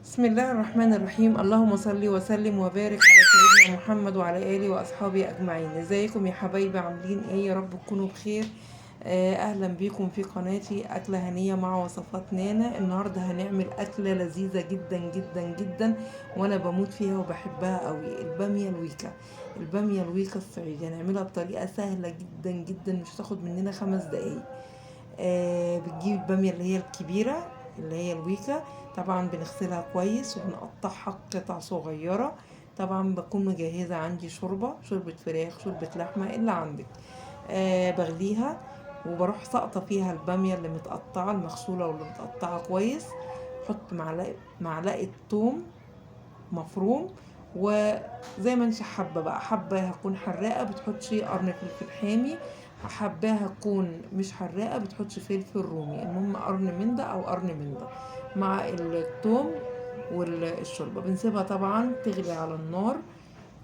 بسم الله الرحمن الرحيم. اللهم صل وسلم وبارك على سيدنا محمد وعلى آله وأصحابه أجمعين. ازيكم يا حبايبي؟ عاملين ايه؟ يا رب تكونوا بخير. أهلا بيكم في قناتي أكلة هنية مع وصفات نانا. النهاردة هنعمل أكلة لذيذة جدا جدا جدا وأنا بموت فيها وبحبها قوي، البامية الويكا. البامية الويكا الصعيدي هنعملها بطريقة سهلة جدا جدا، مش تاخد مننا 5 دقايق. بتجيب البامية اللي هي الكبيرة اللي هي الويكا. طبعا بنغسلها كويس وبنقطعها قطع صغيرة. طبعا بكون مجهزة عندي شوربة فراخ، شوربة لحمة اللي عندك. بغليها وبروح ساقطة فيها البامية اللي متقطعة المغسولة واللي متقطعة كويس. حط معلقة توم مفروم. وزي ما انت حابه بقى، حابه هتكون حراقه بتحطي قرن فلفل حامي، حباها تكون مش حراقه بتحطي فلفل رومي. المهم قرن من ده او قرن من ده مع الثوم. والشوربه بنسيبها طبعا تغلي على النار،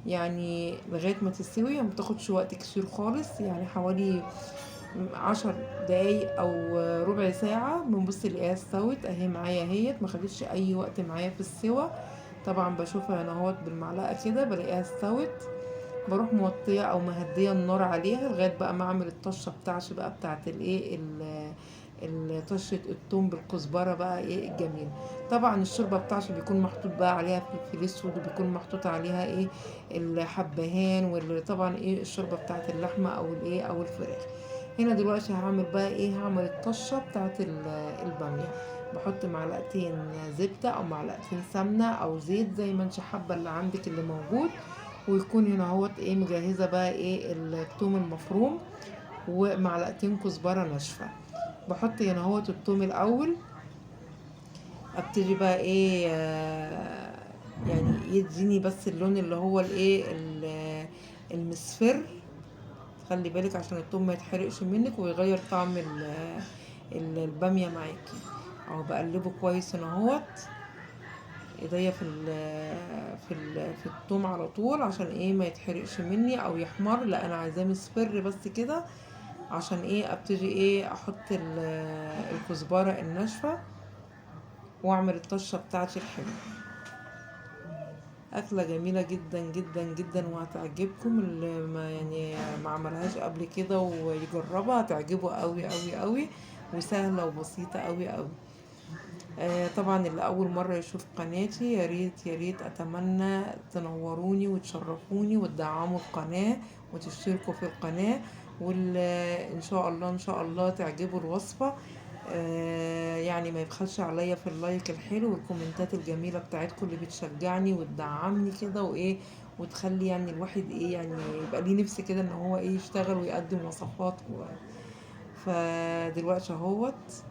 يعني لغايه ما تستوي. ما بتاخدش وقت كتير خالص، يعني حوالي 10 دقايق او ربع ساعه. بنبص الاقيها استوت اهي معايا اهيت، ما خدتش اي وقت معايا في السوا. طبعا بشوفها انا اهوت بالمعلقه كده بلاقيها استوت. بروح موطيه او مهديه النار عليها لغايه بقى ما اعمل الطشه بتاعتي بقى بتاعت الايه طشه الثوم بالكزبره بقى ايه الجميل. طبعا الشوربه بتاعتي بيكون محطوط بقى عليها فلفل اسود، وبيكون محطوط عليها ايه الحبهان، وطبعا ايه الشوربه بتاعت اللحمه او الايه او الفراخ. هنا دلوقتي هعمل بقى ايه، هعمل الطشه بتاعت الباميه. بحط معلقتين زبدة او معلقتين سمنة او زيت زي ما انت حابة اللي عندك اللي موجود. ويكون هنا اهوت ايه مجهزة بقى ايه الثوم المفروم ومعلقتين كزبرة ناشفة. بحط هنا اهوت الثوم الاول. ابتدي بقى ايه يعني يديني بس اللون اللي هو الايه المصفر. خلي بالك عشان الثوم ما يتحرقش منك ويغير طعم البامية معاكي. اهو بقلبه كويس هنا اهوت. ايديا في الثوم على طول عشان ايه ما يتحرقش مني او يحمر، لا انا عايزاه مصفر بس كده. عشان ايه ابتدي ايه احط الكزبره الناشفه واعمل الطشه بتاعتي الحلوه. اكله جميله جدا جدا جدا وهتعجبكم، اللي ما يعني ما عملهاش قبل كده ويجربها هتعجبه قوي قوي قوي. وسهله وبسيطه قوي قوي. طبعا اللي اول مره يشوف قناتي يا ريت يا ريت اتمنى تنوروني وتشرفوني وتدعموا القناه وتشتركوا في القناه. وان شاء الله ان شاء الله تعجبوا الوصفه. يعني ما يبخلش عليا في اللايك الحلو والكومنتات الجميله بتاعتكم اللي بتشجعني وتدعمني كده وايه، وتخلي يعني الواحد ايه يعني يبقى ليه نفس كده ان هو ايه يشتغل ويقدم وصفات فدلوقتي اهوت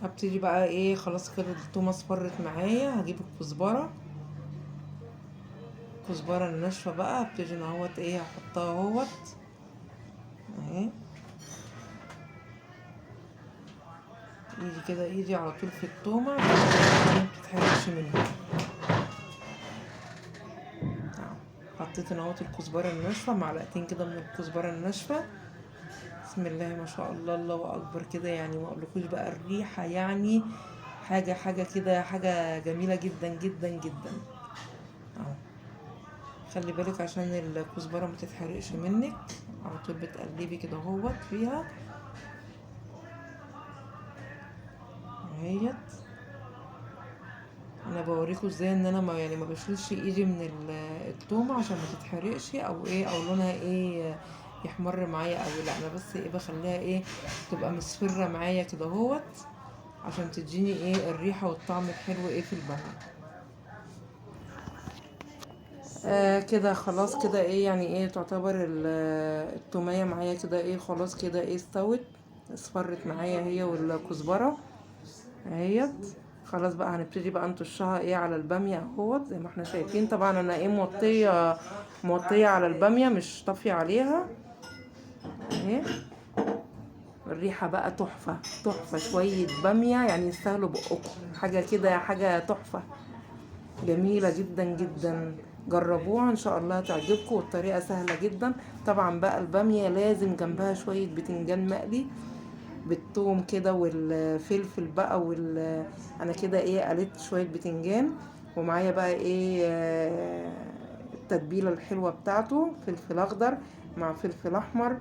هبتدي بقى ايه، خلاص كده التومه اصفرت معايا. هجيب الكزبره الناشفه بقى، هبتدي ان اهوت ايه هحطها اهوت اهي. ايدي كده ايدي على طول في التومه عشان ما تتحرقش منها. حطيت انا اهوت الكزبره الناشفه، معلقتين كده من الكزبره الناشفه. بسم الله ما شاء الله، الله اكبر كده. يعني ما اقولكوش بقى الريحه، يعني حاجه كده، حاجه جميله جدا جدا جدا. اهو خلي بالك عشان الكزبره ما تتحرقش منك، على طول بتقلبي كده اهوت فيها اهيت. انا بوريكم ازاي ان انا ما يعني ما بشيلش ايدي من التومه عشان ما تتحرقش او ايه او لونها ايه يحمر معايا او لا. انا بس ايه بخليها ايه تبقى مصفره معايا كده اهوت عشان تديني ايه الريحه والطعم الحلو ايه في الباميه. كده خلاص كده ايه يعني ايه تعتبر التومية معايا كده ايه خلاص كده ايه استوت، اصفرت معايا هي والكزبرة اهيت. خلاص بقى هنبتدي بقى نطشها ايه على البامية اهوت زي ما احنا شايفين. طبعا انا ايه موطية على البامية مش طافية عليها اهي. الريحة بقى تحفة تحفة، شوية بامية يعني يستاهلوا بقكم، حاجة كده حاجة تحفة جميلة جدا جدا. جربوها ان شاء الله تعجبكم، والطريقة سهلة جدا. طبعا بقى البامية لازم جنبها شوية بتنجان مقلي بالثوم كده والفلفل بقى انا كده ايه قلت شوية بتنجان، ومعايا بقى ايه التتبيلة الحلوة بتاعته، فلفل اخضر مع فلفل احمر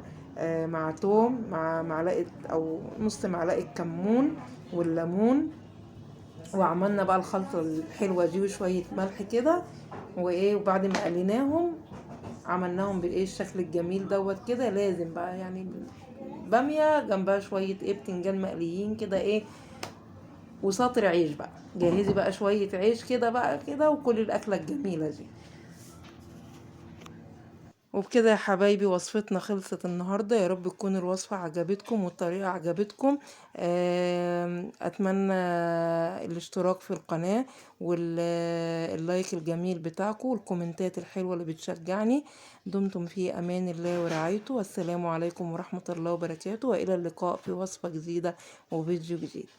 مع توم مع معلقة او نص معلقة كمون والليمون. وعملنا بقى الخلطة الحلوة دي وشوية ملح كده وايه، وبعد ما قليناهم عملناهم بالايه الشكل الجميل دوت كده. لازم بقى يعني بامية جنبها شوية ايه بتنجان مقليين كده ايه، وسطر عيش بقى. جهزي بقى شوية عيش كده بقى كده، وكل الأكلة الجميلة دي. وبكده يا حبايبي وصفتنا خلصت النهاردة. يا رب تكون الوصفة عجبتكم والطريقة عجبتكم. أتمنى الاشتراك في القناة واللايك الجميل بتاعكم والكومنتات الحلوة اللي بتشجعني. دمتم في أمان الله ورعايته، والسلام عليكم ورحمة الله وبركاته، وإلى اللقاء في وصفة جديدة وفيديو جديد.